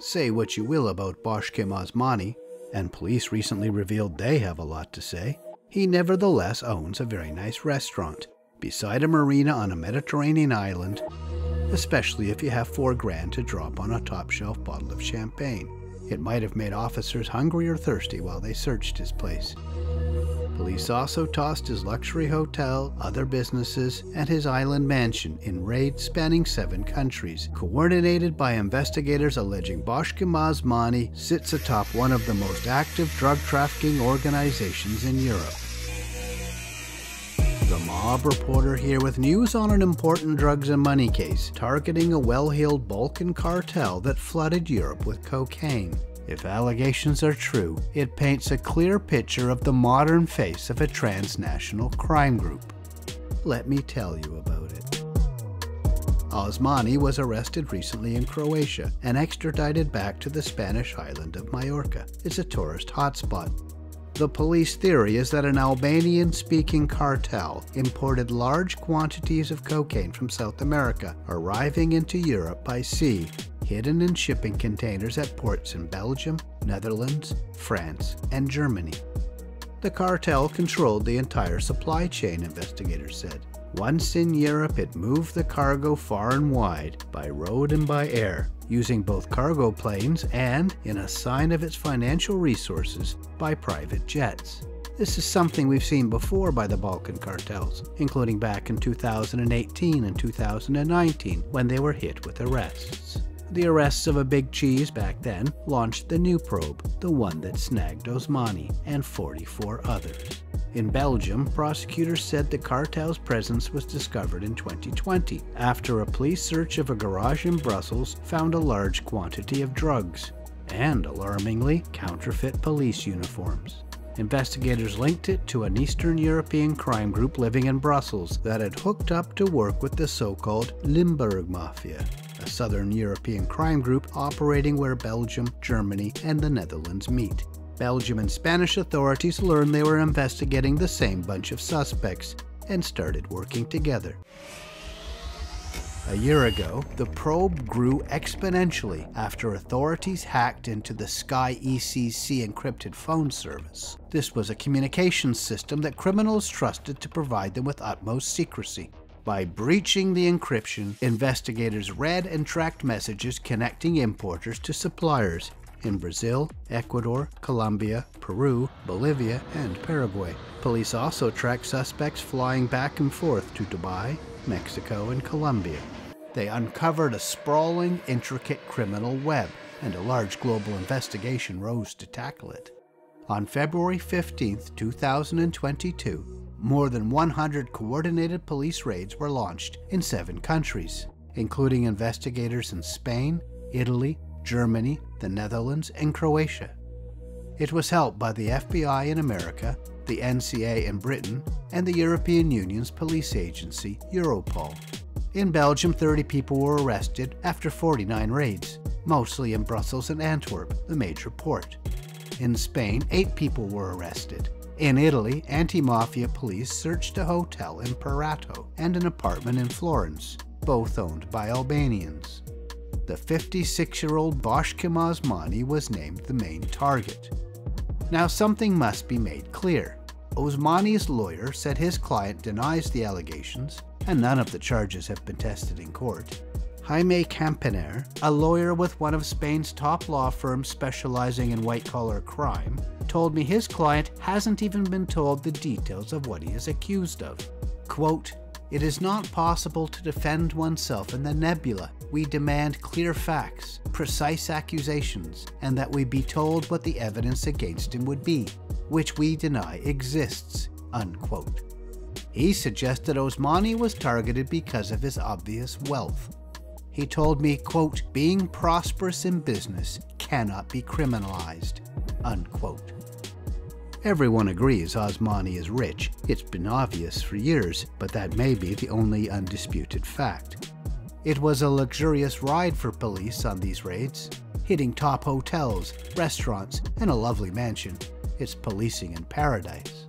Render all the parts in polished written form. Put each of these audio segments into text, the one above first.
Say what you will about Bashkim Osmani, and police recently revealed they have a lot to say, he nevertheless owns a very nice restaurant beside a marina on a Mediterranean island, especially if you have $4 to drop on a top-shelf bottle of champagne. It might have made officers hungry or thirsty while they searched his place. Police also tossed his luxury hotel, other businesses, and his island mansion in raids spanning 7 countries, coordinated by investigators alleging Bashkim Osmani sits atop one of the most active drug trafficking organizations in Europe. The Mob Reporter here with news on an important drugs and money case targeting a well-heeled Balkan cartel that flooded Europe with cocaine. If allegations are true, it paints a clear picture of the modern face of a transnational crime group. Let me tell you about it. Osmani was arrested recently in Croatia and extradited back to the Spanish island of Mallorca. It's a tourist hotspot. The police theory is that an Albanian-speaking cartel imported large quantities of cocaine from South America, arriving into Europe by sea, hidden in shipping containers at ports in Belgium, Netherlands, France, and Germany. The cartel controlled the entire supply chain, investigators said. Once in Europe, it moved the cargo far and wide, by road and by air, using both cargo planes and, in a sign of its financial resources, by private jets. This is something we've seen before by the Balkan cartels, including back in 2018 and 2019 when they were hit with arrests. The arrests of a big cheese back then launched the new probe, the one that snagged Osmani and 44 others. In Belgium, prosecutors said the cartel's presence was discovered in 2020 after a police search of a garage in Brussels found a large quantity of drugs and, alarmingly, counterfeit police uniforms. Investigators linked it to an Eastern European crime group living in Brussels that had hooked up to work with the so-called Limburg Mafia, a Southern European crime group operating where Belgium, Germany, and the Netherlands meet. Belgium and Spanish authorities learned they were investigating the same bunch of suspects and started working together. A year ago, the probe grew exponentially after authorities hacked into the Sky ECC encrypted phone service. This was a communications system that criminals trusted to provide them with utmost secrecy. By breaching the encryption, investigators read and tracked messages connecting importers to suppliers in Brazil, Ecuador, Colombia, Peru, Bolivia, and Paraguay. Police also tracked suspects flying back and forth to Dubai, Mexico, and Colombia. They uncovered a sprawling, intricate criminal web, and a large global investigation rose to tackle it. On February 15, 2022, more than 100 coordinated police raids were launched in 7 countries, including investigators in Spain, Italy, Germany, the Netherlands, and Croatia. It was helped by the FBI in America, the NCA in Britain, and the European Union's police agency, Europol. In Belgium, 30 people were arrested after 49 raids, mostly in Brussels and Antwerp, the major port. In Spain, 8 people were arrested. In Italy, anti-mafia police searched a hotel in Prato and an apartment in Florence, both owned by Albanians. The 56-year-old Bashkim Osmani was named the main target. Now something must be made clear. Osmani's lawyer said his client denies the allegations, and none of the charges have been tested in court. Jaime Campener, a lawyer with one of Spain's top law firms specializing in white-collar crime, told me his client hasn't even been told the details of what he is accused of. Quote, "It is not possible to defend oneself in the nebula. We demand clear facts, precise accusations, and that we be told what the evidence against him would be, which we deny exists," unquote. He suggested Osmani was targeted because of his obvious wealth. He told me, quote, "Being prosperous in business cannot be criminalized," unquote. Everyone agrees Osmani is rich. It's been obvious for years, but that may be the only undisputed fact. It was a luxurious ride for police on these raids, hitting top hotels, restaurants, and a lovely mansion. It's policing in paradise.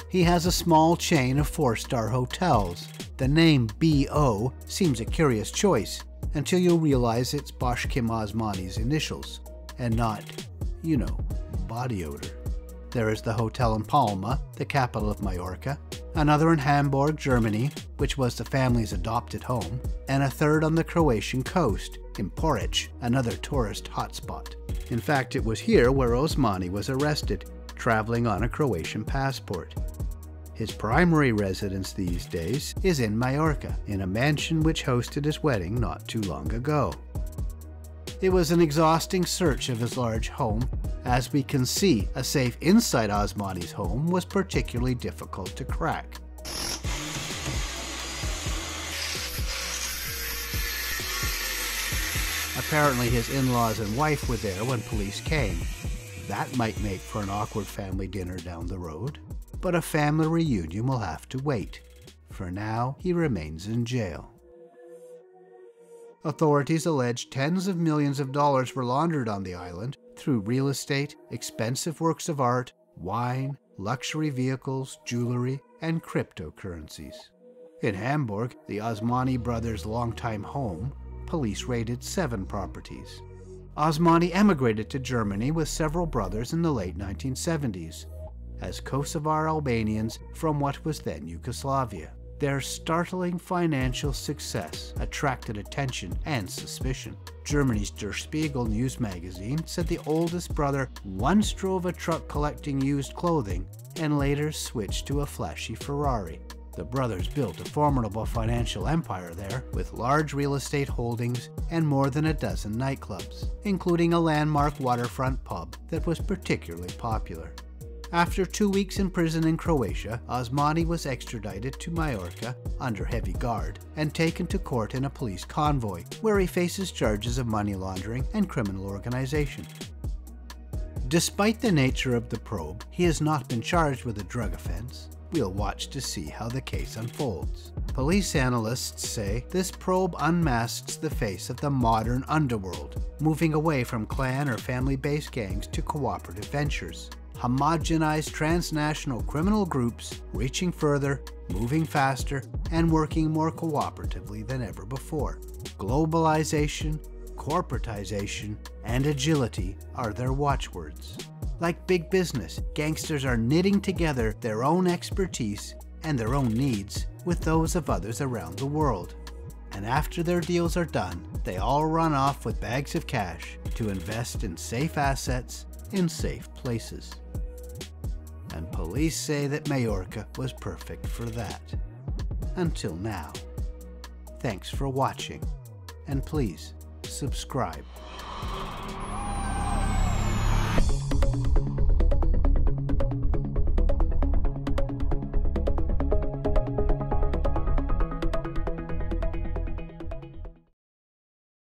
He has a small chain of 4-star hotels. The name B.O. seems a curious choice. until you'll realize it's Bashkim Osmani's initials, and not, you know, body odor. There is the hotel in Palma, the capital of Mallorca, another in Hamburg, Germany, which was the family's adopted home, and a third on the Croatian coast, in Porridge, another tourist hotspot. In fact, it was here where Osmani was arrested, traveling on a Croatian passport. His primary residence these days is in Mallorca, in a mansion which hosted his wedding not too long ago. It was an exhausting search of his large home. As we can see, a safe inside Osmani's home was particularly difficult to crack. Apparently his in-laws and wife were there when police came. That might make for an awkward family dinner down the road, but a family reunion will have to wait. For now, he remains in jail. Authorities allege tens of millions of dollars were laundered on the island through real estate, expensive works of art, wine, luxury vehicles, jewelry, and cryptocurrencies. In Hamburg, the Osmani brothers' longtime home, police raided 7 properties. Osmani emigrated to Germany with several brothers in the late 1970s as Kosovar Albanians from what was then Yugoslavia. Their startling financial success attracted attention and suspicion. Germany's Der Spiegel news magazine said the oldest brother once drove a truck collecting used clothing and later switched to a flashy Ferrari. The brothers built a formidable financial empire there, with large real estate holdings and more than a dozen nightclubs, including a landmark waterfront pub that was particularly popular. After 2 weeks in prison in Croatia, Osmani was extradited to Mallorca under heavy guard and taken to court in a police convoy, where he faces charges of money laundering and criminal organization. Despite the nature of the probe, he has not been charged with a drug offense. We'll watch to see how the case unfolds. Police analysts say this probe unmasks the face of the modern underworld, moving away from clan or family-based gangs to cooperative ventures. Homogenized transnational criminal groups reaching further, moving faster, and working more cooperatively than ever before. Globalization, corporatization, and agility are their watchwords. Like big business, gangsters are knitting together their own expertise and their own needs with those of others around the world. And after their deals are done, they all run off with bags of cash to invest in safe assets in safe places. And police say that Mallorca was perfect for that. Until now. Thanks for watching, and please subscribe.